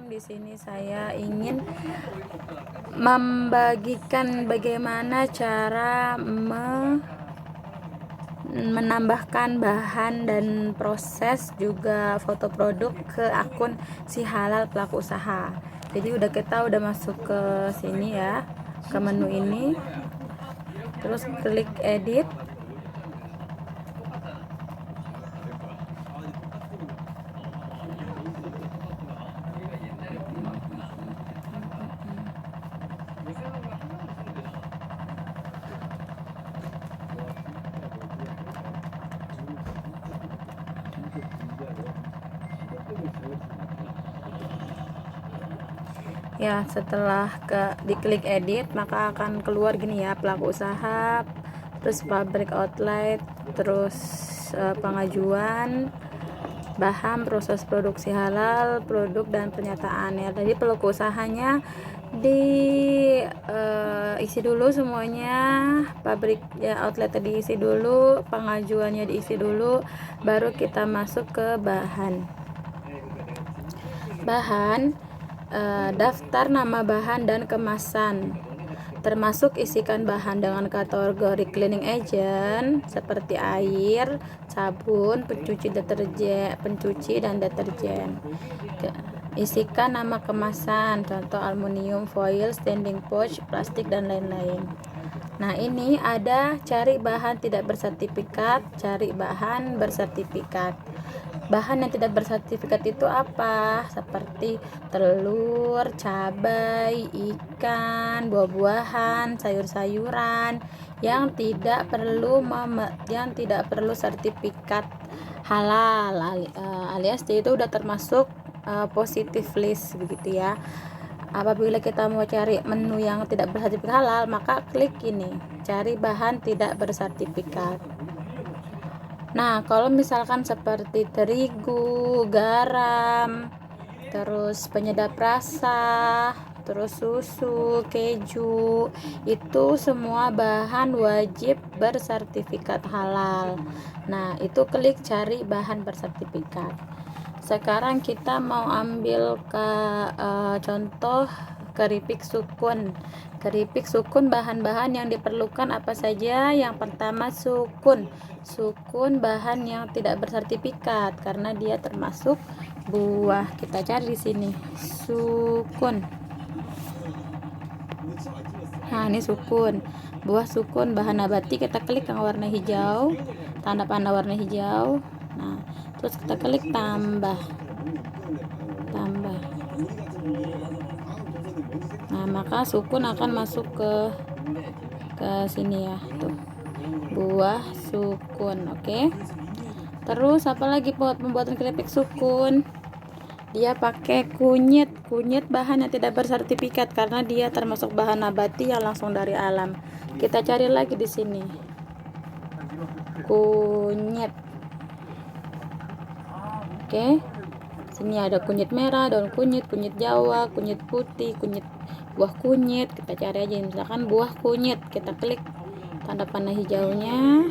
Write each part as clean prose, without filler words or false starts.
di sini saya ingin membagikan bagaimana cara menambahkan bahan dan proses juga foto produk ke akun si halal pelaku usaha. Jadi kita udah masuk ke sini ya, ke menu ini, terus klik edit. Ya, setelah diklik edit, maka akan keluar gini ya, pelaku usaha, terus pabrik outlet, terus pengajuan, bahan, proses produksi halal, produk dan pernyataan ya. Tadi pelaku usahanya diisi dulu semuanya, pabrik ya, outlet diisi dulu, pengajuannya diisi dulu, baru kita masuk ke bahan. Daftar nama bahan dan kemasan, termasuk isikan bahan dengan kategori cleaning agent seperti air, sabun, pencuci dan deterjen. Isikan nama kemasan, contoh aluminium foil, standing pouch, plastik dan lain-lain. Nah, ini ada cari bahan tidak bersertifikat, cari bahan bersertifikat. Bahan yang tidak bersertifikat itu apa? Seperti telur, cabai, ikan, buah-buahan, sayur-sayuran yang tidak perlu sertifikat halal, alias dia itu udah termasuk positive list begitu ya. Apabila kita mau cari menu yang tidak bersertifikat halal, maka klik ini, cari bahan tidak bersertifikat. Nah, kalau misalkan seperti terigu, garam, terus penyedap rasa, terus susu, keju, itu semua bahan wajib bersertifikat halal. Nah, itu klik cari bahan bersertifikat. Sekarang kita mau ambil contoh keripik sukun. Keripik sukun, bahan-bahan yang diperlukan apa saja? Yang pertama sukun bahan yang tidak bersertifikat karena dia termasuk buah. Kita cari di sini sukun. Nah, ini sukun, buah sukun, bahan nabati. Kita klik yang warna hijau, tanda panah warna hijau. Nah, terus kita klik tambah. Nah, maka sukun akan masuk ke sini ya, tuh buah sukun. Oke. Terus apalagi buat pembuatan keripik sukun? Dia pakai kunyit bahan yang tidak bersertifikat karena dia termasuk bahan nabati yang langsung dari alam. Kita cari lagi di sini kunyit. Oke, sini ada kunyit merah, daun kunyit, kunyit jawa, kunyit putih, kunyit buah kunyit. Kita cari aja misalkan buah kunyit, kita klik tanda panah hijaunya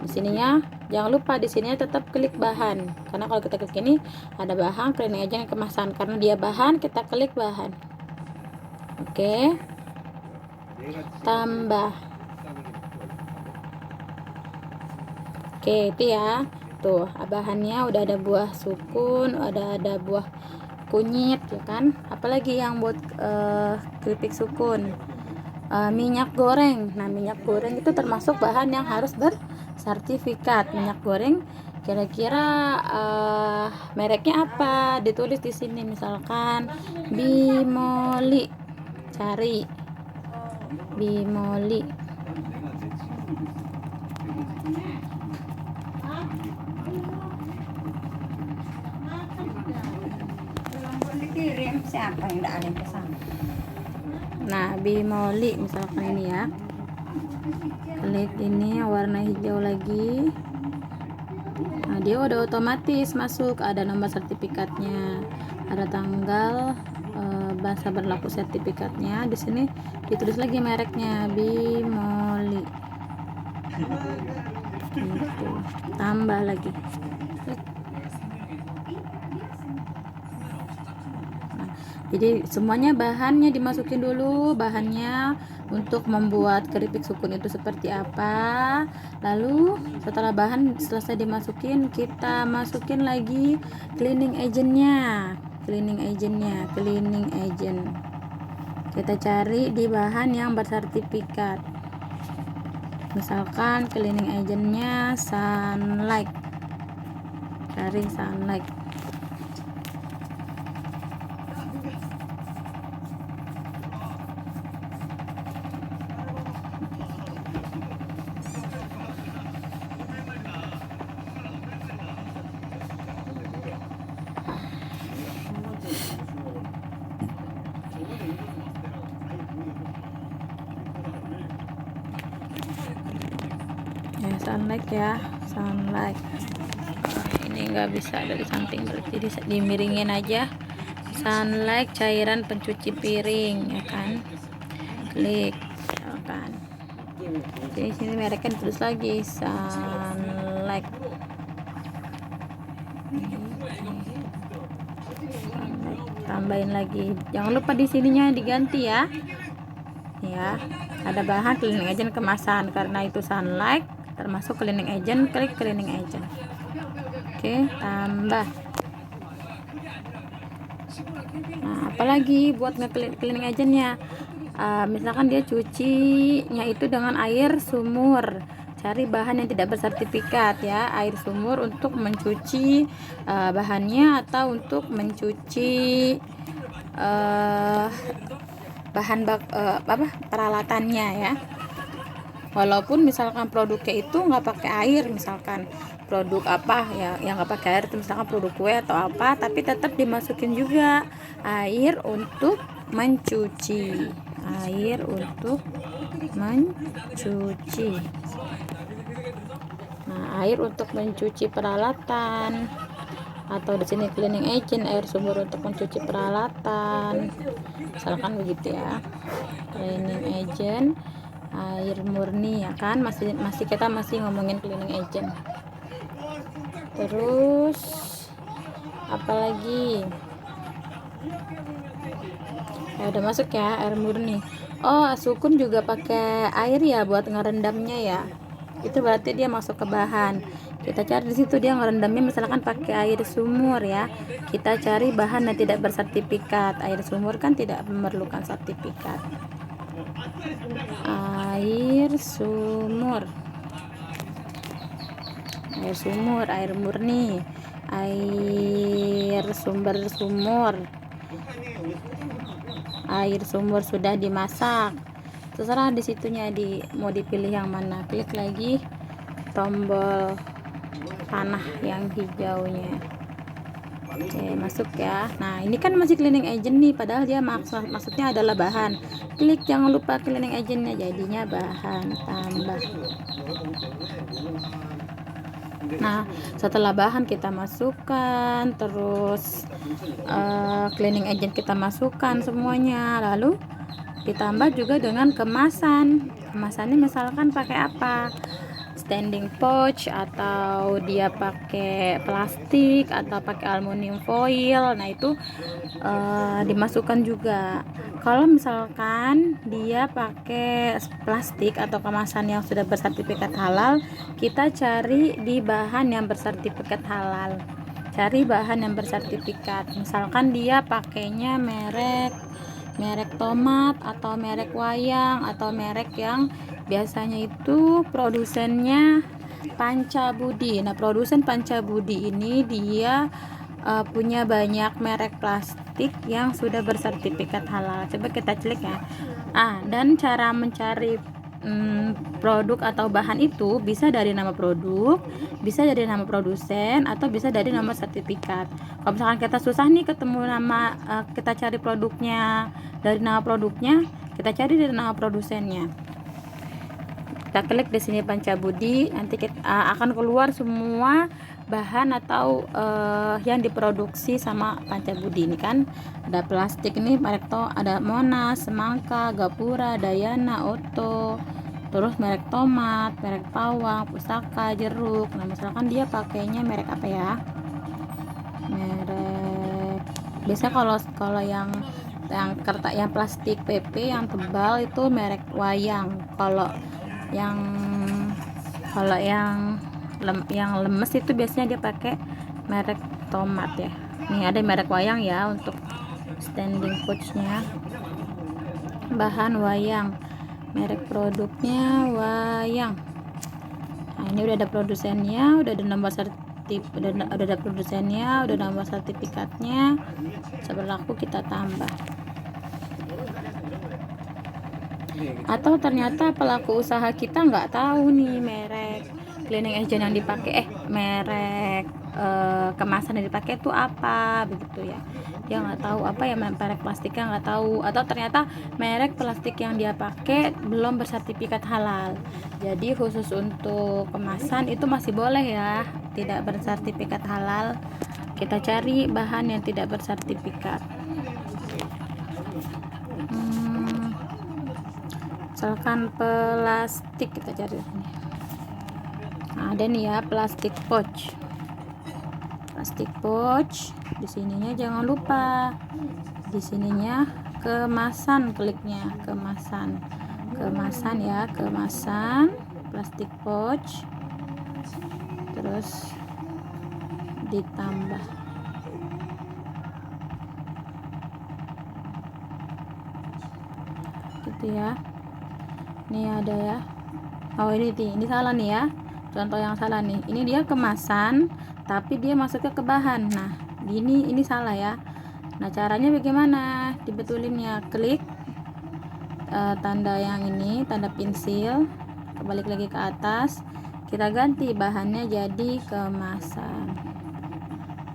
di sininya. Jangan lupa di sini tetap klik bahan, karena kalau kita klik ini ada bahan, cleaning agent, kemasan. Karena dia bahan, kita klik bahan. Oke, tambah. Oke, itu ya. Tuh, bahannya udah ada buah sukun, ada buah kunyit ya kan. Apalagi yang buat keripik sukun? Minyak goreng. Nah, minyak goreng itu termasuk bahan yang harus bersertifikat. Minyak goreng kira-kira mereknya apa? Ditulis di sini, misalkan Bimoli. Cari Bimoli. Siapa yang ada yang kesana? Nah, Bimoli misalkan ini ya. Klik ini warna hijau lagi. Nah, dia udah otomatis masuk, ada nomor sertifikatnya, ada tanggal masa berlaku sertifikatnya. Di sini ditulis lagi mereknya Bimoli. Gitu. Tambah lagi. Jadi semuanya bahannya dimasukin dulu, bahannya untuk membuat keripik sukun itu seperti apa. Lalu setelah bahan selesai dimasukin, kita masukin lagi cleaning agentnya. Cleaning agent. Kita cari di bahan yang bersertifikat. Misalkan cleaning agentnya Sunlight. Cari Sunlight. Ya, Sunlight. Ini nggak bisa dari samping, berarti dimiringin aja. Sunlight cairan pencuci piring, ya kan? Klik, misalkan. Sini mereknya terus lagi Sunlight. Tambahin lagi. Jangan lupa di sininya diganti ya. Ya, ada bahan cleaning agent kemasan, karena itu Sunlight termasuk cleaning agent, klik cleaning agent. Oke, tambah. Nah, apalagi buat nge-cleaning agentnya, misalkan dia cucinya itu dengan air sumur. Cari bahan yang tidak bersertifikat ya, air sumur untuk mencuci bahannya, atau untuk mencuci peralatannya ya. Walaupun misalkan produknya itu nggak pakai air, misalkan produk apa ya yang nggak pakai air itu, misalkan produk kue atau apa, tapi tetap dimasukin juga air untuk mencuci. Nah, air untuk mencuci peralatan, atau di sini cleaning agent, air sumur untuk mencuci peralatan, misalkan begitu ya. Cleaning agent air murni, ya kan, kita masih ngomongin cleaning agent. Terus apalagi udah masuk ya, air murni. Sukun juga pakai air ya buat ngerendamnya ya, itu berarti dia masuk ke bahan. Kita cari di situ dia ngerendamnya, misalkan pakai air sumur ya, kita cari bahan yang tidak bersertifikat. Air sumur kan tidak memerlukan sertifikat. Air sumur, air murni, air sumur, air sumur sudah dimasak. Terserah di situnya mau dipilih yang mana. Klik lagi tombol panah yang hijaunya. Oke, masuk ya. Nah, ini kan masih cleaning agent nih, padahal dia maksudnya adalah bahan. Klik, jangan lupa cleaning agentnya, jadinya bahan, tambah. Nah, setelah bahan kita masukkan, terus cleaning agent kita masukkan semuanya, lalu ditambah juga dengan kemasan. Kemasannya misalkan pakai apa? Standing pouch, atau dia pakai plastik, atau pakai aluminium foil. Nah, itu dimasukkan juga. Kalau misalkan dia pakai plastik atau kemasan yang sudah bersertifikat halal, kita cari di bahan yang bersertifikat halal. Cari bahan yang bersertifikat. Misalkan dia pakainya merek tomat, atau merek wayang, atau merek yang biasanya itu produsennya Panca Budi. Nah, produsen Panca Budi ini dia punya banyak merek plastik yang sudah bersertifikat halal. Coba kita klik ya. Dan cara mencari produk atau bahan itu bisa dari nama produk, bisa dari nama produsen, atau bisa dari nama sertifikat. Kalau misalkan kita susah nih ketemu nama, kita cari produknya dari nama produknya, kita cari dari nama produsennya. Kita klik di sini Panca Budi, nanti kita akan keluar semua bahan atau yang diproduksi sama Panca Budi. Ini kan ada plastik nih, merek ada Monas, Semangka, Gapura, Dayana, Otto, terus merek tomat, merek pawang, Pusaka, Jeruk. Nah, misalkan dia pakainya merek apa ya, merek biasa kalau yang yang plastik PP yang tebal itu merek Wayang. Yang yang lemes itu biasanya dia pakai merek Tomat ya. Nih ada merek Wayang ya untuk standing pouchnya, bahan Wayang, merek produknya Wayang. Nah ini udah ada produsennya, udah ada nomor udah ada produsennya, udah nomor sertifikatnya. Berlaku kita tambah. Atau ternyata pelaku usaha kita nggak tahu nih merek cleaning agent yang dipakai, merek kemasan yang dipakai itu apa, begitu ya. Dia nggak tahu apa ya, merek plastiknya nggak tahu, atau ternyata merek plastik yang dia pakai belum bersertifikat halal. Jadi khusus untuk kemasan itu masih boleh ya, tidak bersertifikat halal. Kita cari bahan yang tidak bersertifikat. Misalkan plastik, kita cari ini. Nah, ada nih ya plastik pouch. Di sininya jangan lupa, di sininya kemasan, kliknya kemasan ya, kemasan plastik pouch, terus ditambah gitu ya. Ini ada ya, oh ini salah nih ya, contoh yang salah nih, ini dia kemasan tapi dia masuknya ke bahan. Nah ini salah ya. Nah caranya bagaimana dibetulinnya? Klik tanda yang ini, tanda pensil, balik lagi ke atas, kita ganti bahannya jadi kemasan,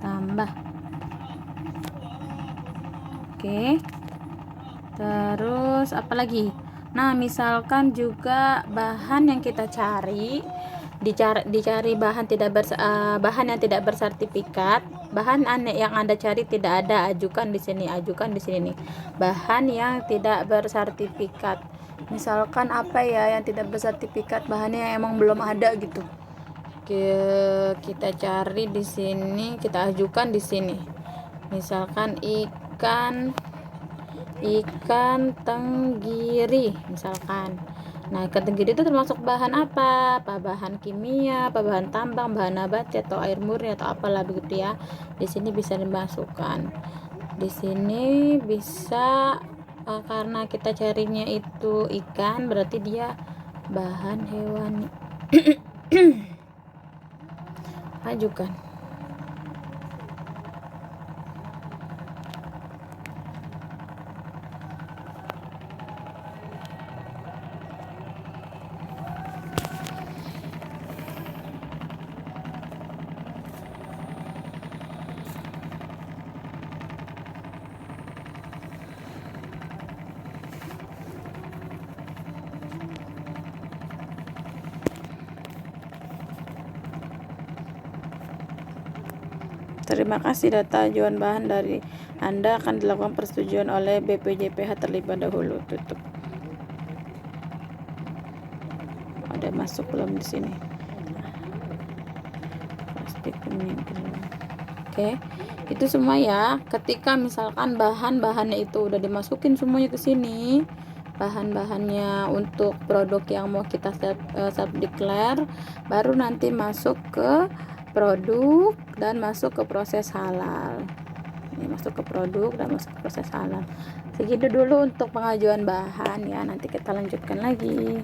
tambah. Oke, terus apa lagi? Nah misalkan juga bahan yang kita cari, dicari bahan bahan yang tidak bersertifikat, bahan yang Anda cari tidak ada, ajukan di sini nih, bahan yang tidak bersertifikat. Misalkan apa ya yang tidak bersertifikat, bahannya yang emang belum ada gitu. Kita cari di sini, kita ajukan di sini. Misalkan ikan tenggiri misalkan. Nah, ikan tenggiri itu termasuk bahan apa? Bahan kimia, bahan tambang, bahan nabati, atau air murni, atau apalah begitu ya. Di sini bisa dimasukkan. Di sini bisa karena kita carinya itu ikan, berarti dia bahan hewani. Ajukan. Terima kasih, data ajuan bahan dari Anda akan dilakukan persetujuan oleh BPJPH terlebih dahulu. Tutup. Ada masuk belum di sini? Plastik kuning. Oke, itu semua ya. Ketika misalkan bahannya itu udah dimasukin semuanya ke sini, bahan-bahannya untuk produk yang mau kita self declare, baru nanti masuk ke produk dan masuk ke proses halal. Ini masuk ke produk dan masuk ke proses halal. Segitu dulu untuk pengajuan bahan ya, nanti kita lanjutkan lagi.